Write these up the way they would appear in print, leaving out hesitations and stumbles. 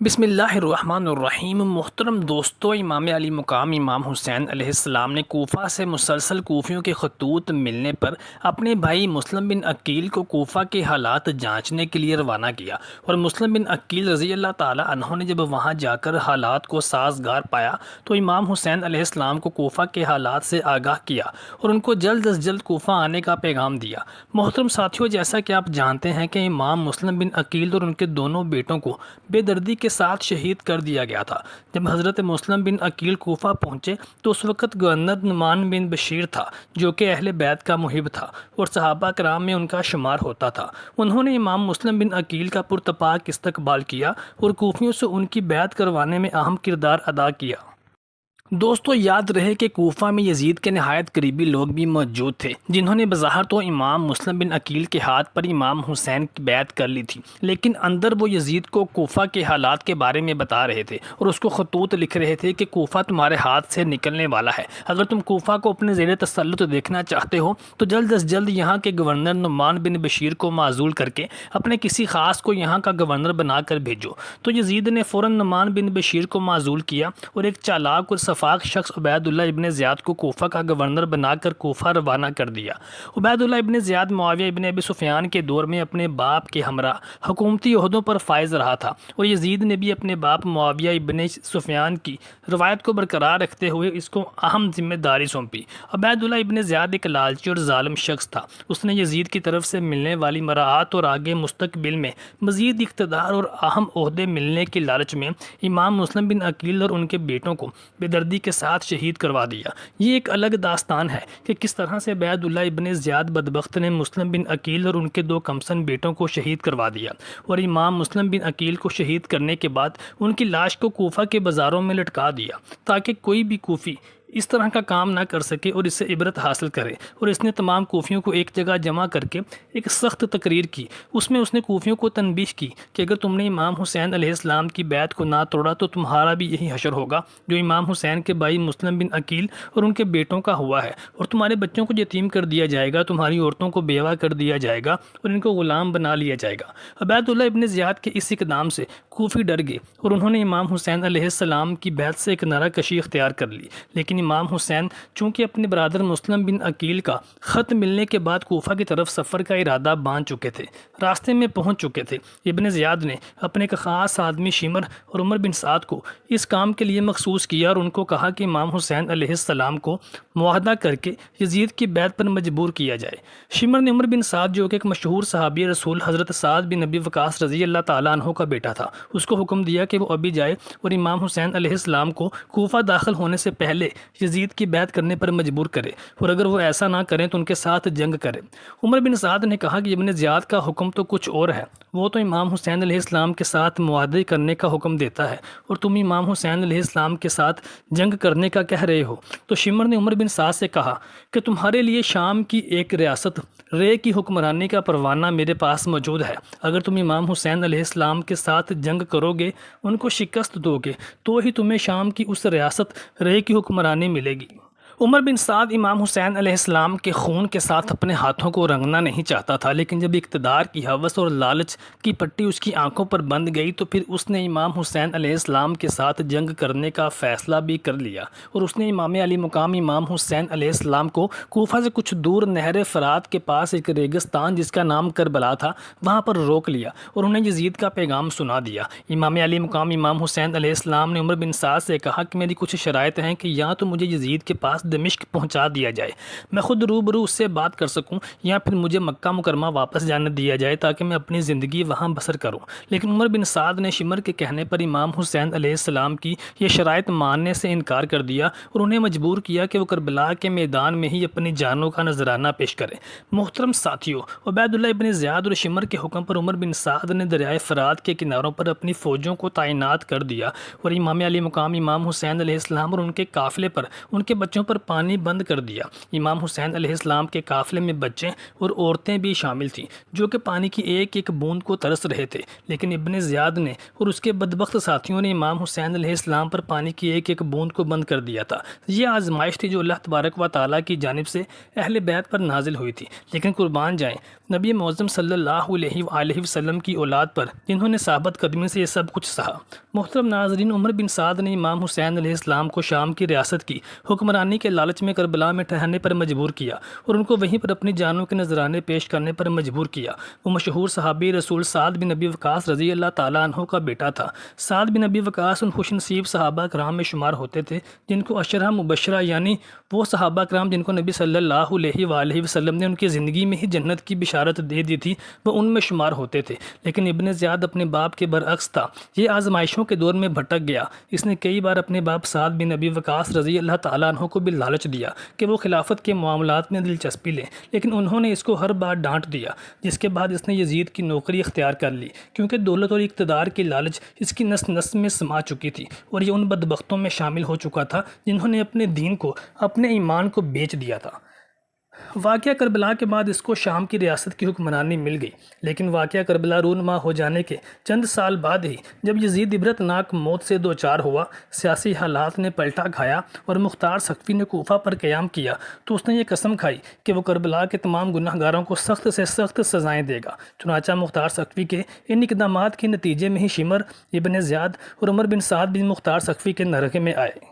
بسم اللہ الرحمن الرحیم۔ محترم دوستو، امام علی مقام امام حسین علیہ السلام نے کوفہ سے مسلسل کوفیوں کے خطوط ملنے پر اپنے بھائی مسلم بن عقیل کو کوفہ کے حالات جانچنے کے لیے روانہ کیا، اور مسلم بن عقیل رضی اللہ تعالی عنہ نے جب وہاں جا کر حالات کو سازگار پایا تو امام حسین علیہ السلام کو کوفہ کے حالات سے آگاہ کیا اور ان کو جلد از جلد کوفہ آنے کا پیغام دیا۔ محترم ساتھیوں، جیسا کہ آپ جانتے ہیں کہ امام مسلم بن عقیل اور ان کے دونوں بیٹوں کو بے دردی کے ساتھ شہید کر دیا گیا تھا۔ جب حضرت مسلم بن عقیل کوفہ پہنچے تو اس وقت گورنر نعمان بن بشیر تھا، جو کہ اہل بیت کا محب تھا اور صحابہ کرام میں ان کا شمار ہوتا تھا۔ انہوں نے امام مسلم بن عقیل کا پرتپاک استقبال کیا اور کوفیوں سے ان کی بیعت کروانے میں اہم کردار ادا کیا۔ دوستو، یاد رہے کہ کوفہ میں یزید کے نہایت قریبی لوگ بھی موجود تھے، جنہوں نے بظاہر تو امام مسلم بن عقیل کے ہاتھ پر امام حسین کی بیعت کر لی تھی، لیکن اندر وہ یزید کو کوفہ کے حالات کے بارے میں بتا رہے تھے اور اس کو خطوط لکھ رہے تھے کہ کوفہ تمہارے ہاتھ سے نکلنے والا ہے۔ اگر تم کوفہ کو اپنے زیر تسلط دیکھنا چاہتے ہو تو جلد از جلد یہاں کے گورنر نعمان بن بشیر کو معزول کر کے اپنے کسی خاص کو یہاں کا گورنر بنا کر بھیجو۔ تو یزید نے فوراً نعمان بن بشیر کو معزول کیا اور ایک چالاک اور شفاق شخص عبید اللہ ابن زیاد کو کوفہ کا گورنر بنا کر کوفہ روانہ کر دیا۔ عبید اللہ ابن زیاد معاویہ ابن ابی سفیان کے دور میں اپنے باپ کے ہمراہ حکومتی عہدوں پر فائز رہا تھا، اور یزید نے بھی اپنے باپ معاویہ ابن سفیان کی روایت کو برقرار رکھتے ہوئے اس کو اہم ذمہ داری سونپی۔ عبید اللہ ابن زیاد ایک لالچی اور ظالم شخص تھا۔ اس نے یزید کی طرف سے ملنے والی مراعات اور آگے مستقبل میں مزید اقتدار اور اہم عہدے ملنے کی لالچ میں امام مسلم بن عقیل اور ان کے بیٹوں کو بے دردی کے ساتھ شہید کروا دیا۔ یہ ایک الگ داستان ہے کہ کس طرح سے عبید اللہ ابن زیاد بدبخت نے مسلم بن عقیل اور ان کے دو کمسن بیٹوں کو شہید کروا دیا، اور امام مسلم بن عقیل کو شہید کرنے کے بعد ان کی لاش کو کوفہ کے بازاروں میں لٹکا دیا تاکہ کوئی بھی کوفی اس طرح کا کام نہ کر سکے اور اس سے عبرت حاصل کرے۔ اور اس نے تمام کوفیوں کو ایک جگہ جمع کر کے ایک سخت تقریر کی۔ اس میں اس نے کوفیوں کو تنبیہ کی کہ اگر تم نے امام حسین علیہ السلام کی بیعت کو نہ توڑا تو تمہارا بھی یہی حشر ہوگا جو امام حسین کے بھائی مسلم بن عقیل اور ان کے بیٹوں کا ہوا ہے، اور تمہارے بچوں کو یتیم کر دیا جائے گا، تمہاری عورتوں کو بیوہ کر دیا جائے گا اور ان کو غلام بنا لیا جائے گا۔ عبید اللہ ابن زیاد کے اس اقدام سے کوفی ڈر گئے اور انہوں نے امام حسین علیہ السلام کی بیعت سے کنارہ کشی اختیار کر لی، لیکن امام حسین چونکہ اپنے برادر مسلم بن عقیل کا خط ملنے کے بعد کوفہ کی طرف سفر کا ارادہ باندھ چکے تھے، راستے میں پہنچ چکے تھے۔ ابن زیاد نے اپنے ایک خاص آدمی شمر اور عمر بن سعد کو اس کام کے لیے مخصوص کیا اور ان کو کہا کہ امام حسین علیہ السلام کو معاہدہ کر کے یزید کی بیعت پر مجبور کیا جائے۔ شمر نے عمر بن سعد، جو کہ ایک مشہور صحابی رسول حضرت سعد بن ابی وقاص رضی اللہ تعالیٰ عنہ کا بیٹا تھا، اس کو حکم دیا کہ وہ ابھی جائے اور امام حسین علیہ السلام کو کوفہ داخل ہونے سے پہلے یزید کی بیعت کرنے پر مجبور کرے، اور اگر وہ ایسا نہ کریں تو ان کے ساتھ جنگ کرے۔ عمر بن سعد نے کہا کہ ابن زیاد کا حکم تو کچھ اور ہے، وہ تو امام حسین علیہ السلام کے ساتھ معاہدے کرنے کا حکم دیتا ہے اور تم امام حسین علیہ السلام کے ساتھ جنگ کرنے کا کہہ رہے ہو۔ تو شمر نے عمر بن سعد سے کہا کہ تمہارے لیے شام کی ایک ریاست رے کی حکمرانی کا پروانہ میرے پاس موجود ہے، اگر تم امام حسین علیہ السلام کے ساتھ جنگ کرو گے، ان کو شکست دو گے، تو ہی تمہیں شام کی اس ریاست رے کی حکمرانی ملے گی۔ عمر بن سعد امام حسین علیہ السلام کے خون کے ساتھ اپنے ہاتھوں کو رنگنا نہیں چاہتا تھا، لیکن جب اقتدار کی ہوس اور لالچ کی پٹی اس کی آنکھوں پر بندھ گئی تو پھر اس نے امام حسین علیہ السلام کے ساتھ جنگ کرنے کا فیصلہ بھی کر لیا، اور اس نے امام علی مقام امام حسین علیہ السلام کو کوفہ سے کچھ دور نہر فرات کے پاس ایک ریگستان جس کا نام کربلا تھا وہاں پر روک لیا اور انہیں یزید کا پیغام سنا دیا۔ امام علی مقام امام حسین علیہ السلام نے عمر بن سعد سے کہا کہ میری کچھ شرائط ہیں کہ یا تو مجھے یزید کے پاس دمشق پہنچا دیا جائے، میں خود روبرو اس سے بات کر سکوں، یا پھر مجھے مکہ مکرمہ واپس جانے دیا جائے تاکہ میں اپنی زندگی وہاں بسر کروں۔ لیکن عمر بن سعد نے شمر کے کہنے پر امام حسین علیہ السلام کی یہ شرائط ماننے سے انکار کر دیا اور انہیں مجبور کیا کہ وہ کربلا کے میدان میں ہی اپنی جانوں کا نذرانہ پیش کریں۔ محترم ساتھیوں، عبید اللہ ابن زیاد اور شمر کے حکم پر عمر بن سعد نے دریائے فرات کے کناروں پر اپنی فوجوں کو تعینات کر دیا اور امام علی مقام امام حسین علیہ السلام اور ان کے قافلے پر ان کے بچوں پر پانی بند کر دیا۔ امام حسین علیہ السلام کے قافلے میں بچے اور عورتیں بھی شامل تھیں جو کہ پانی کی ایک ایک بوند کو ترس رہے تھے، لیکن ابن زیاد نے اور اس کے بدبخت ساتھیوں نے امام حسین علیہ السلام پر پانی کی ایک ایک بوند کو بند کر دیا تھا۔ یہ آزمائش تھی جو اللہ تبارک و تعالیٰ کی جانب سے اہل بیت پر نازل ہوئی تھی، لیکن قربان جائیں نبی معظم صلی اللہ علیہ وآلہ وسلم کی اولاد پر جنہوں نے ثابت قدمی سے یہ سب کچھ سہا۔ محترم ناظرین، عمر بن سعد نے امام حسین علیہ السلام کو شام کی ریاست کی حکمرانی کے لالچ میں کربلا میں ٹھہرنے پر مجبور کیا اور ان کو وہیں پر اپنی جانوں کے نذرانے پیش کرنے پر مجبور کیا۔ وہ مشہور صحابی رسول سعد بن ابی وقاص رضی اللہ تعالیٰ عنہ کا بیٹا تھا۔ سعد بن ابی وقاص ان خوش نصیب صحابہ کرام میں شمار ہوتے تھے جن کو عشرہ مبشرہ، یعنی وہ صحابہ کرام جن کو نبی صلی اللہ علیہ وآلہ وسلم نے ان کی زندگی میں ہی جنت کی بشارت دے دی تھی، وہ ان میں شمار ہوتے تھے۔ لیکن ابن زیاد اپنے باپ کے برعکس تھا، یہ آزمائشوں کے دور میں بھٹک گیا۔ اس نے کئی بار اپنے باپ سعد بن ابی وقاص رضی اللہ تعالیٰ عنہ کو بھی لالچ دیا کہ وہ خلافت کے معاملات میں دلچسپی لیں، لیکن انہوں نے اس کو ہر بار ڈانٹ دیا، جس کے بعد اس نے یزید کی نوکری اختیار کر لی، کیونکہ دولت اور اقتدار کی لالچ اس کی نس نس میں سما چکی تھی اور یہ ان بدبختوں میں شامل ہو چکا تھا جنہوں نے اپنے دین کو، اپنے ایمان کو بیچ دیا تھا۔ واقعہ کربلا کے بعد اس کو شام کی ریاست کی حکمرانی مل گئی، لیکن واقعہ کربلا رونما ہو جانے کے چند سال بعد ہی جب یزید عبرت ناک موت سے دوچار ہوا، سیاسی حالات نے پلٹا کھایا اور مختار سقفی نے کوفہ پر قیام کیا، تو اس نے یہ قسم کھائی کہ وہ کربلا کے تمام گناہ گاروں کو سخت سے سخت سزائیں دے گا۔ چنانچہ مختار سقفی کے ان اقدامات کے نتیجے میں ہی شمر، ابن زیاد اور عمر بن سعد بن مختار سقفی کے نرغے میں آئے۔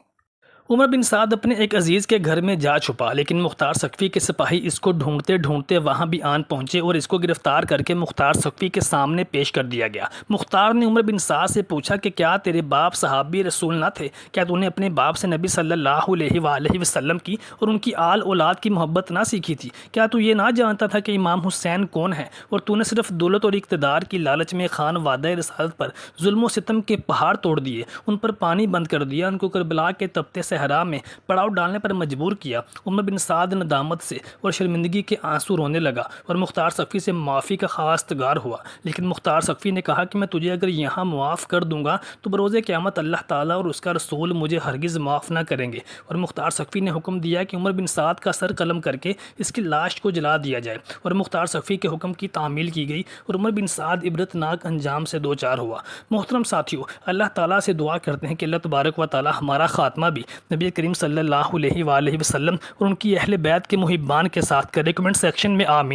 عمر بن سعد اپنے ایک عزیز کے گھر میں جا چھپا، لیکن مختار سقفی کے سپاہی اس کو ڈھونڈتے ڈھونڈتے وہاں بھی آن پہنچے اور اس کو گرفتار کر کے مختار سقفی کے سامنے پیش کر دیا گیا۔ مختار نے عمر بن سعد سے پوچھا کہ کیا تیرے باپ صحابی رسول نہ تھے؟ کیا تو نے اپنے باپ سے نبی صلی اللہ علیہ وآلہ وسلم کی اور ان کی آل اولاد کی محبت نہ سیکھی تھی؟ کیا تو یہ نہ جانتا تھا کہ امام حسین کون ہے؟ اور تو نے صرف دولت اور اقتدار کی لالچ میں خان وعدہ رسالت پر ظلم و ستم کے پہاڑ توڑ دیے، ان پر پانی بند کر دیا، ان کو کربلا کے تپتے صحرا میں پڑاؤ ڈالنے پر مجبور کیا۔ عمر بن سعد ندامت سے اور شرمندگی کے آنسو رونے لگا اور مختار سقفی سے معافی کا خواستگار ہوا، لیکن مختار سقفی نے کہا کہ میں تجھے اگر یہاں معاف کر دوں گا تو بروز قیامت اللہ تعالیٰ اور اس کا رسول مجھے ہرگز معاف نہ کریں گے۔ اور مختار سقفی نے حکم دیا کہ عمر بن سعد کا سر قلم کر کے اس کی لاش کو جلا دیا جائے، اور مختار سقفی کے حکم کی تعمیل کی گئی اور عمر بن سعد عبرت ناک انجام سے دوچار ہوا۔ محترم ساتھیو، اللہ تعالیٰ سے دعا کرتے ہیں کہ اللہ تبارک و تعالیٰ ہمارا خاتمہ بھی نبی کریم صلی اللہ علیہ وآلہ وسلم اور ان کی اہل بیت کے محبان کے ساتھ کرے۔ کمنٹ سیکشن میں آمین۔